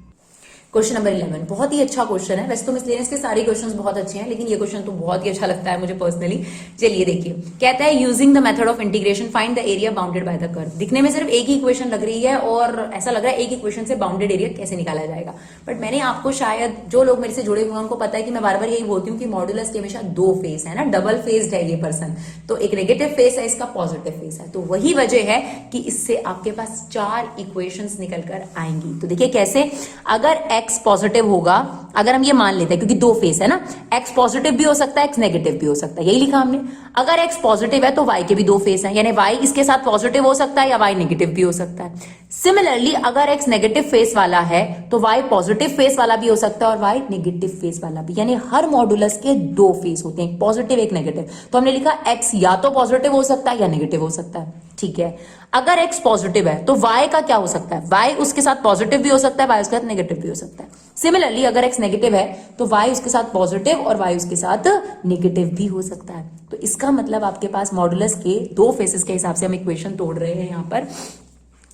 क्वेश्चन नंबर 11 बहुत ही अच्छा क्वेश्चन है। वैसे तो मिसलेनियस के सारे क्वेश्चंस बहुत अच्छे हैं, लेकिन ये क्वेश्चन तो बहुत ही अच्छा लगता है मुझे पर्सनली। चलिए देखिए, कहता है using the method of integration find the area bounded by the curve. दिखने में सिर्फ एक ही इक्वेशन लग रही है और ऐसा लग रहा है एक इक्वेशन से बाउंडेड एरिया कैसे निकाला जाएगा। बट मैंने आपको, शायद जो लोग मेरे से जुड़े हुए हैं उनको पता है कि मैं बार बार यही बोलती हूँ कि मॉड्यूलस के हमेशा दो फेस है ना, डबल फेस्ड है ये पर्सन। तो एक नेगेटिव फेस है, इसका पॉजिटिव फेस है। तो वही वजह है कि इससे आपके पास 4 इक्वेशंस निकल कर आएंगी। तो देखिए कैसे, अगर x पॉजिटिव होगा, अगर हम ये मान लेते हैं क्योंकि दो फेस है ना, x पॉजिटिव भी हो सकता है, x नेगेटिव भी हो सकता है, यही लिखा हमने। अगर x पॉजिटिव है तो y के भी दो फेस हैं, यानी y इसके साथ पॉजिटिव हो सकता है या y नेगेटिव भी हो सकता है। सिमिलरली अगर x नेगेटिव फेस वाला है तो y पॉजिटिव फेस वाला भी हो सकता है और y नेगेटिव फेस वाला भी, यानी हर मॉड्यूलस के दो फेस होते हैं, एक पॉजिटिव एक नेगेटिव। तो हमने लिखा x या तो पॉजिटिव हो सकता है या नेगेटिव हो सकता है, ठीक है। अगर x पॉजिटिव है तो y का क्या हो सकता है, y उसके साथ पॉजिटिव भी हो सकता है, y उसके साथ नेगेटिव भी हो सकता है। सिमिलरली अगर x नेगेटिव है तो y उसके साथ पॉजिटिव और y उसके साथ नेगेटिव भी हो सकता है। तो इसका मतलब आपके पास मॉडुलस के दो फेसेस के हिसाब से हम इक्वेशन तोड़ रहे हैं यहाँ पर।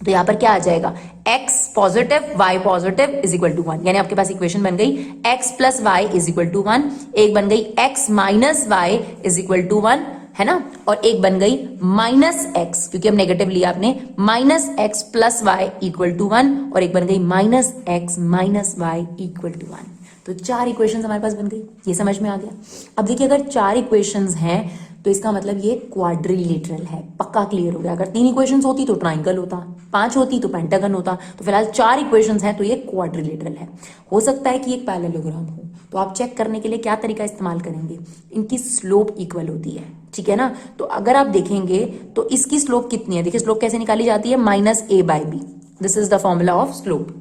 तो यहां पर क्या आ जाएगा, x positive y positive is equal to 1, यानी आपके पास इक्वेशन बन गई x plus y is equal to 1, एक बन गई x minus y is equal to 1, है ना, और एक बन गई माइनस x, क्योंकि हम नेगेटिव लिया आपने, minus x plus y equal to 1, और एक बन गई minus x minus y equal to 1। तो 4 इक्वेशंस हमारे पास बन गई, ये समझ में आ गया। अब देखिए अगर 4 इक्वेशंस हैं तो इसका मतलब ये क्वाड्रिलेटरल है, पक्का क्लियर हो गया। अगर 3 इक्वेशंस होती तो ट्राइंगल होता, 5 होती तो पेंटागन होता, तो फिलहाल 4 इक्वेशंस हैं तो ये क्वाड्रिलेटरल है। हो सकता है कि एक पैरेललोग्राम हो, तो आप चेक करने के लिए क्या तरीका इस्तेमाल करेंगे, इनकी स्लोप इक्वल होती है, ठीक है ना। तो अगर आप देखेंगे तो इसकी स्लोप कितनी है, देखिए स्लोप कैसे निकाली जाती है, minus a by b, this is the formula of slope.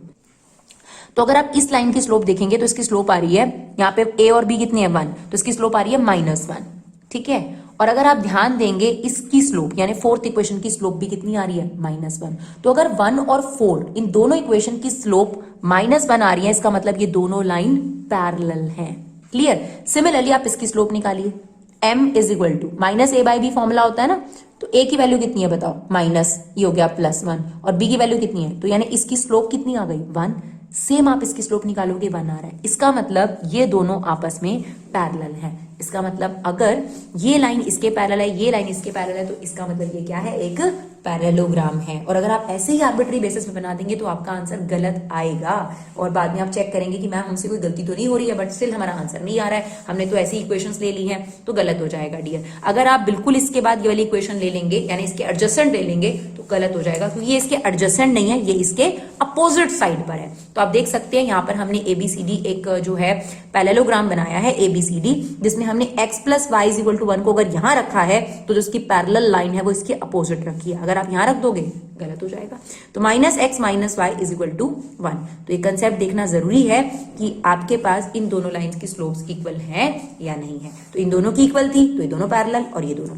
तो अगर आप इस लाइन की स्लोप देखेंगे तो इसकी स्लोप आ रही है, यहाँ पे a और b कितनी है 1, तो इसकी स्लोप आ रही है -1, ठीक है। और अगर आप ध्यान देंगे इसकी स्लोप यानी फोर्थ इक्वेशन की स्लोप भी कितनी आ रही है, -1। तो अगर 1 और 4 इन दोनों इक्वेशन की स्लोप -1 आ रही है, इसका मतलब ये दोनों लाइन पैरेलल हैं, क्लियर। सिमिलरली आप इसकी स्लोप निकालिए, m is equal to minus a by b formula होता है ना, तो a की वैल्यू कितनी है बताओ, माइनस, ये हो गया +1, और b की वैल्यू कितनी है, तो यानी इसकी स्लोप कितनी आ गई 1। सेम आप इसकी स्लोप निकालोगे 1 आ रहा है, इसका मतलब ये दोनों आपस में पैरेलल हैं। इसका मतलब अगर ये लाइन इसके पैरेलल है, ये लाइन इसके पैरेलल है, तो इसका मतलब ये क्या है, एक पैरेललोग्राम है। और अगर आप ऐसे ही आर्बिट्री बेसिस पे बना देंगे तो आपका आंसर गलत आएगा, और बाद में आप चेक करेंगे कि मैम हमसे कोई गलती तो नहीं हो रही है, बट स्टिल हमारा आंसर नहीं आ रहा है, हमने तो ऐसी इक्वेशंस ले ली हैं, तो गलत हो जाएगा डियर। अगर आप बिल्कुल इसके बाद ये वाली इक्वेशन ले लेंगे, यानी इसके एडजस्टेंट ले लेंगे, तो गलत हो जाएगा, क्योंकि ये इसके एडजस्टेंट नहीं है, ये इसके अपोजिट साइड पर है। तो आप देख सकते हैं यहाँ पर हमने ABCD एक जो है पैरेललोग्राम बनाया है ABCD, जिसमें हमने x plus y is equal to 1 को अगर यहाँ रखा है तो जो इसकी पैरेलल लाइन है वो इसके अपोजिट रखी है, अगर आप यहाँ रख दोगे गलत हो जाएगा। तो -x minus y is equal to 1। तो ये कंसेप्ट देखना जरूरी है कि आपके पास इन दोनों लाइंस की स्लोप्स इक्वल है या नहीं है। तो इन दोनों की इक्वल थी तो ये दोनों पैरेलल, और ये दोनों,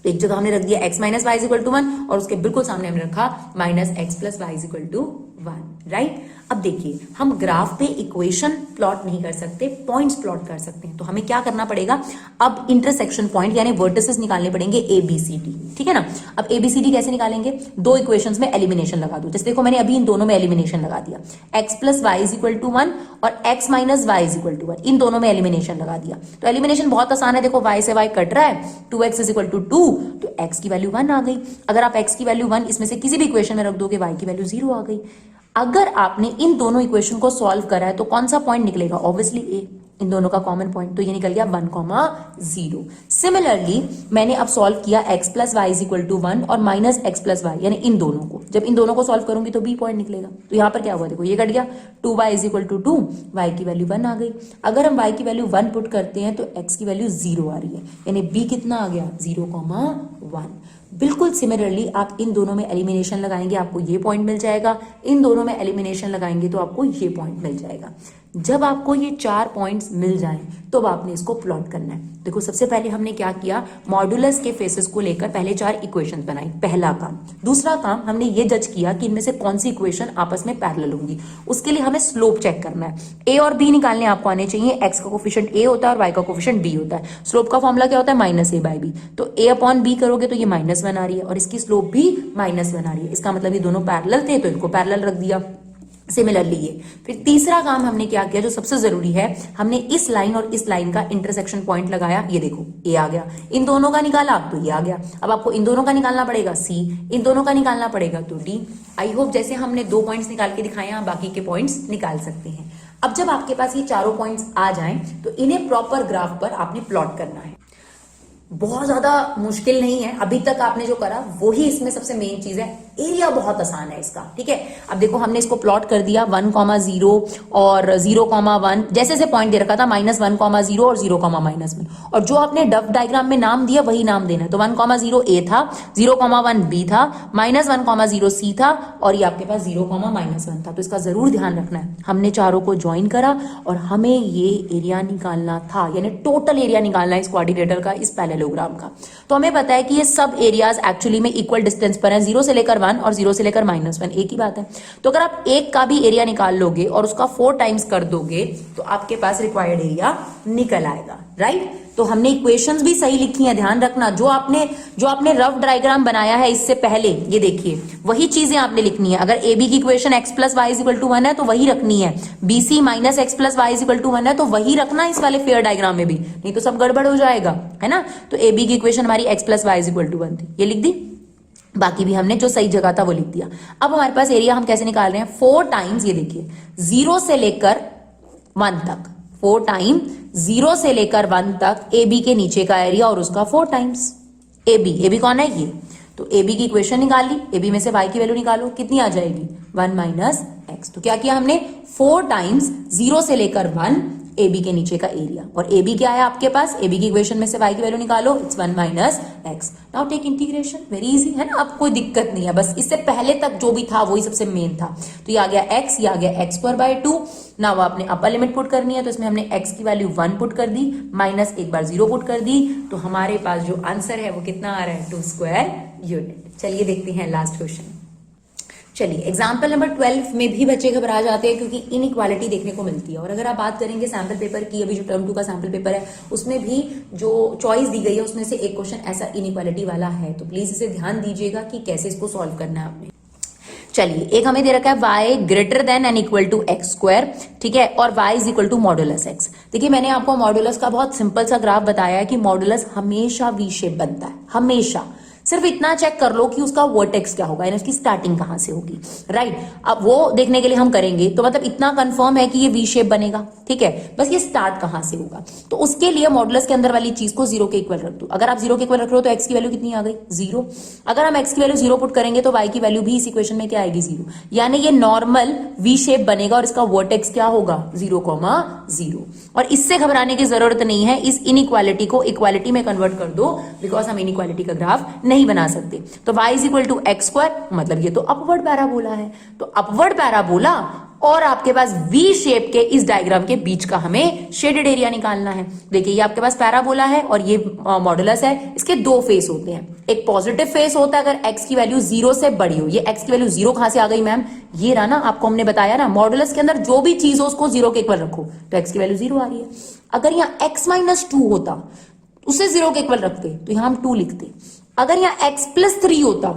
तो एक जगह हमने रख दिया x minus y is equal to 1 और उसके बिल्कुल सामने हमने रखा -x plus y is equal to 1, right. अब देखिए हम ग्राफ पे इक्वेशन प्लॉट नहीं कर सकते, पॉइंट्स प्लॉट कर सकते हैं। तो हमें क्या करना पड़ेगा, अब इंटरसेक्शन पॉइंट यानी वर्टिसेस निकालने पड़ेंगे ABCD, ठीक है ना। अब ABCD कैसे निकालेंगे, दो इक्वेशंस में एलिमिनेशन लगा दो। जैसे देखो मैंने अभी इन दोनों में एलिमिनेशन लगा दिया, x plus y is equal to 1 और x minus y is equal to 1, इन दोनों में एलिमिनेशन लगा दिया। तो एलिमिनेशन बहुत आसान है, देखो y से y कट रहा है, 2x इज इक्वल टू 2, तो x की वैल्यू 1 आ गई। अगर आप x की वैल्यू 1 इसमें से किसी भी इक्वेशन में रख दोगे, y की वैल्यू 0 आ गई। अगर आपने इन दोनों इक्वेशन को सॉल्व करा है तो कौन सा पॉइंट निकलेगा, ऑब्वियसली ए, इन दोनों का कॉमन पॉइंट, तो ये निकल गया 1,0। सिमिलरली मैंने अब सॉल्व किया x plus y is equal to 1 और माइनस x प्लस वाई, यानी इन दोनों को, जब इन दोनों को सॉल्व करूंगी तो b पॉइंट निकलेगा। तो यहां पर क्या हुआ, देखो ये कट गया, 2y is equal to 2, y की वैल्यू 1 आ गई। अगर हम y की वैल्यू 1 पुट करते हैं तो x की वैल्यू 0 आ रही है, यानी b कितना आ गया 0,1। बिल्कुल सिमिलरली आप इन दोनों में एलिमिनेशन लगाएंगे, आपको ये पॉइंट मिल जाएगा, इन दोनों में एलिमिनेशन लगाएंगे तो आपको ये पॉइंट मिल जाएगा। जब आपको ये 4 पॉइंट्स मिल जाएं तो अब आपने इसको प्लॉट करना है। देखो सबसे पहले हमने क्या किया, मॉड्यूलस के फेसेस को लेकर पहले 4 इक्वेशंस बनाई, पहला काम। दूसरा काम हमने ये जज किया कि इनमें से कौन सी इक्वेशन आपस में पैरेलल होंगी, उसके लिए हमें स्लोप चेक करना है। a और b निकालने आपको आने चाहिए, x का कोफिशिएंट a होता है और y का कोफिशिएंट b होता है। स्लोप का फॉर्मूला क्या होता है, -a बाई b, तो a अपॉन b करोगे तो ये -1 आ रही है और इसकी स्लोप भी -1 आ रही है। इसका मतलब ये दोनों पैरेलल थे तो इनको पैरेलल रख दिया। सिमिलरली ये फिर तीसरा काम हमने क्या किया जो सबसे जरूरी है, हमने इस लाइन और इस लाइन का इंटरसेक्शन पॉइंट लगाया। ये देखो ए आ गया, इन दोनों का निकाला तो ये आ गया। अब आपको इन दोनों का निकालना पड़ेगा सी, इन दोनों का निकालना पड़ेगा तो डी। आई होप जैसे हमने 2 पॉइंट्स निकाल के दिखाए हैं बाकी के पॉइंट्स निकाल सकते हैं। अब जब आपके पास ये चारों पॉइंट्स आ जाएं तो इन्हें प्रॉपर ग्राफ पर आपने प्लॉट करना है। बहुत ज्यादा मुश्किल नहीं है, अभी तक आपने जो करा वही इसमें सबसे मेन चीज है। एरिया बहुत आसान है इसका, ठीक है। अब देखो हमने इसको प्लॉट कर दिया 1,0 और 0,1, जैसे जैसे पॉइंट दे रखा था -1,0 और 0,-1, और जो आपने डफ डायग्राम में नाम दिया वही नाम देना है। तो 1,0 ए था, 0,1 बी था, -1,0 सी था और ये आपके पास 0,-1 था। तो इसका जरूर ध्यान रखना है। हमने चारों को ज्वाइन करा और हमें ये एरिया निकालना था, यानी टोटल एरिया निकालना है इस क्वाड्रिलेटरल का, इस पैरेललोग्राम का। तो हमें पता है कि ये सब एरियाज एक्चुअली में इक्वल डिस्टेंस पर है, 0 से लेकर 1 और 0 से लेकर -1, एक ही बात है। तो अगर आप एक का भी एरिया निकाल लोगे और उसका 4 टाइम्स कर दोगे तो आपके पास रिक्वायर्ड एरिया निकल आएगा, राइट। तो हमने इक्वेशंस भी सही लिखी है, ध्यान रखना। जो आपने रफ डायग्राम बनाया है इससे पहले, ये देखिए वही चीजें आपने लिखनी है। अगर ए बी की इक्वेशन x + y = 1 है तो वही रखनी है, BC - x + y = 1 है तो वही रखना इस वाले फेयर डायग्राम में भी, नहीं तो सब गड़बड़ हो जाएगा, है ना। तो ए बी की इक्वेशन हमारी x + y = 1 थी, ये लिख दी। बाकी भी हमने जो सही जगह था वो लिख दिया। अब हमारे पास एरिया हम कैसे निकाल रहे हैं, 4 टाइम्स, ये देखिए 0 से लेकर 1 तक, 4 टाइम 0 से लेकर 1 तक ए बी के नीचे का एरिया और उसका 4 टाइम्स। ए बी कौन है ये, तो ए बी की इक्वेशन निकाल ली, ए बी में से y की वैल्यू निकालो, कितनी आ जाएगी 1 - x। तो क्या किया हमने, 4 टाइम्स 0 से लेकर 1 ए बी के नीचे का एरिया, और ए बी क्या है आपके पास, ए बी की इक्वेशन में से y की वैल्यू निकालो, it's 1 - x। Now take integration, very easy है ना, अब कोई दिक्कत नहीं है, बस इससे पहले तक जो भी था वही सबसे मेन था। तो ये आ गया x, ये आ गया x²/2। ना वो आपने अपर लिमिट पुट करनी है, तो इसमें हमने x की वैल्यू 1 पुट कर दी, माइनस एक बार 0 पुट कर दी, तो हमारे पास जो आंसर है वो कितना आ रहा है, 2² यूनिट। चलिए देखते हैं लास्ट क्वेश्चन। चलिए एग्जाम्पल नंबर 12 में भी बच्चे घबरा जाते हैं क्योंकि इनइक्वालिटी देखने को मिलती है। और अगर आप बात करेंगे सैम्पल पेपर की, अभी जो टर्म 2 का सैम्पल पेपर है उसमें भी जो चॉइस दी गई है उसमें से एक क्वेश्चन ऐसा इनइक्वालिटी वाला है, तो प्लीज इसे ध्यान दीजिएगा कि कैसे इसको सॉल्व करना है आपने। चलिए एक हमें दे रखा है y greater than and equal to x², ठीक है, और y is equal to modulus x। देखिए मैंने आपको मॉडुलस का बहुत सिंपल सा ग्राफ बताया है कि मॉडुलस हमेशा वी शेप बनता है, हमेशा। सिर्फ इतना चेक कर लो कि उसका वर्टेक्स क्या होगा, यानी उसकी स्टार्टिंग कहां से होगी, राइट। अब वो देखने के लिए हम करेंगे, तो मतलब इतना कंफर्म है कि ये वी शेप बनेगा, ठीक है, बस ये स्टार्ट कहां से होगा। तो उसके लिए मॉडुलस के अंदर वाली चीज को 0 के इक्वल रख दो। अगर आप 0 के इक्वल रख रहे हो तो x की वैल्यू कितनी आ गई, 0। अगर हम x की वैल्यू 0 पुट करेंगे तो y की वैल्यू भी इस इक्वेशन में क्या आएगी, 0। यानी ये नॉर्मल वी शेप बनेगा और इसका वर्टेक्स क्या होगा, 0,0। और इससे घबराने की जरूरत नहीं है, इस इनइक्वालिटी को इक्वालिटी में कन्वर्ट कर दो, बिकॉज हम इनइक्वालिटी का ग्राफ नहीं बना सकते। तो y is equal to x², मतलब ये तो अपवर्ड पैराबोला है। तो अपवर्ड पैराबोला और आपके पास वी शेप के इस डायग्राम के बीच का हमें शेडेड एरिया निकालना है। देखिए ये आपके पास पैराबोला है और ये मॉडुलस है, इसके 2 फेस होते हैं। एक पॉजिटिव फेस होता है अगर x की वैल्यू 0 से बड़ी हो। ये x की वैल्यू 0 कहां से आ गई मैम, ये रहा ना, आपको हमने बताया ना, मॉडुलस के अंदर जो भी चीज हो उसको 0 के इक्वल रखो, तो x की वैल्यू 0 आ रही है। अगर यहाँ x - 2 होता उसे 0 के इक्वल रखते तो यहां हम 2 लिखते। अगर यहाँ x + 3 होता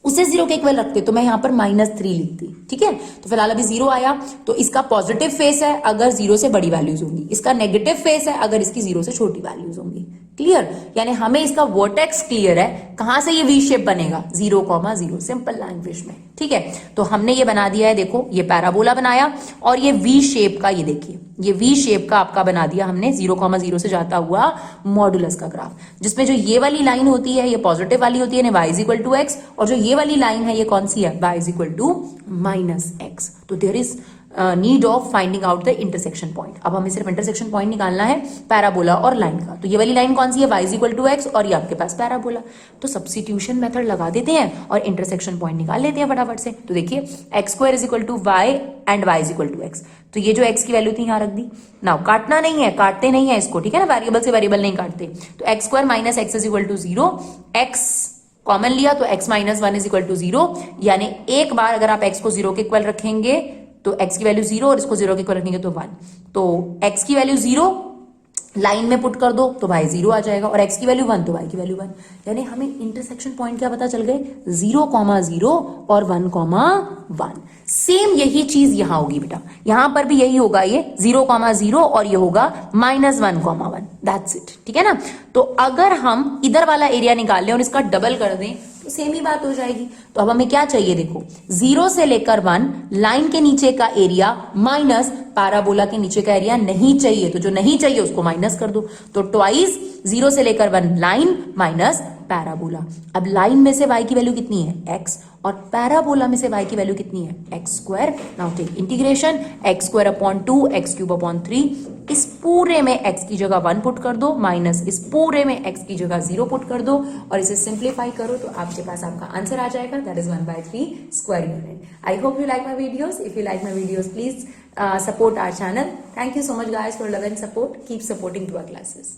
उसे 0 के इक्वल रखते तो मैं यहां पर -3 लिखती, ठीक है। तो फिलहाल अभी 0 आया, तो इसका पॉजिटिव फेस है अगर 0 से बड़ी वैल्यूज होंगी, इसका नेगेटिव फेस है अगर इसकी 0 से छोटी वैल्यूज होंगी। क्लियर, यानी हमें इसका वर्टेक्स क्लियर है, कहां से ये वी शेप बनेगा, 0,0, सिंपल लैंग्वेज में, ठीक है। तो हमने ये बना दिया है, देखो ये पैराबोला बनाया और ये वी शेप का, ये देखिए ये वी शेप का आपका बना दिया हमने 0,0 से जाता हुआ मॉडुलस का ग्राफ, जिसमें जो ये वाली लाइन होती है ये पॉजिटिव वाली होती है, y is equal to x, और जो ये वाली लाइन है ये कौन सी है, y is equal to -x। तो there is need of finding out the intersection point. अब हमें सिर्फ इंटरसेक्शन पॉइंट निकालना है पैराबोला और लाइन का। तो ये वाली लाइन कौन सी है, y is equal to x, और ये आपके पास पैराबोला। तो सब्स्टिट्यूशन मेथड लगा देते हैं और इंटरसेक्शन पॉइंट निकाल लेते हैं फटाफट से। तो देखिए x² is equal to y and y is equal to x। तो ये जो x की वैल्यू थी यहां रख दी। नाउ काटना नहीं है, काटते नहीं है इसको, ठीक है ना, वेरिएबल से वेरिएबल नहीं काटते। तो x² - x is equal to 0, x common लिया तो x - 1 इज इक्वल टू 0, यानी एक बार अगर आप x को 0 के इक्वल रखेंगे तो x की वैल्यू 0 और इसको 0 के इक्वल रखेंगे तो 1। तो x की वैल्यू 0, लाइन में पुट कर दो तो भाई 0 आ जाएगा, और x की वैल्यू 1 तो y की वैल्यू 1, यानी हमें इंटरसेक्शन पॉइंट क्या पता चल गए, 0,0 और 1,1। सेम यही चीज यहां होगी बेटा, यहां पर भी यही होगा, ये 0,0 और ये होगा -1,1, दैट्स इट, ठीक है ना। तो अगर हम इधर वाला एरिया निकाल लें और इसका डबल कर दें तो सेम ही बात हो जाएगी। तो अब हमें क्या चाहिए, देखो 0 से लेकर 1 लाइन के नीचे का एरिया माइनस पैराबोला के नीचे का एरिया नहीं चाहिए, तो जो नहीं चाहिए उसको माइनस कर दो। तो ट्वाइस 0 से लेकर 1 लाइन माइनस पैराबोला। अब लाइन में से y की वैल्यू कितनी है, x, और पैराबोला में से y की वैल्यू कितनी है, x²। Now take integration, x²/2 x³ 3। इस पूरे में x की जगह 1 पुट कर दो, माइनस इस पूरे में x की जगह 0 पुट कर दो, और इसे सिंप्लीफाई करो तो आपके पास आपका आंसर आ जाएगा, that is 1/3 square unit. I hope you like my videos. If you like my videos please support our channel. Thank you so much guys for love and support. Keep supporting to our classes.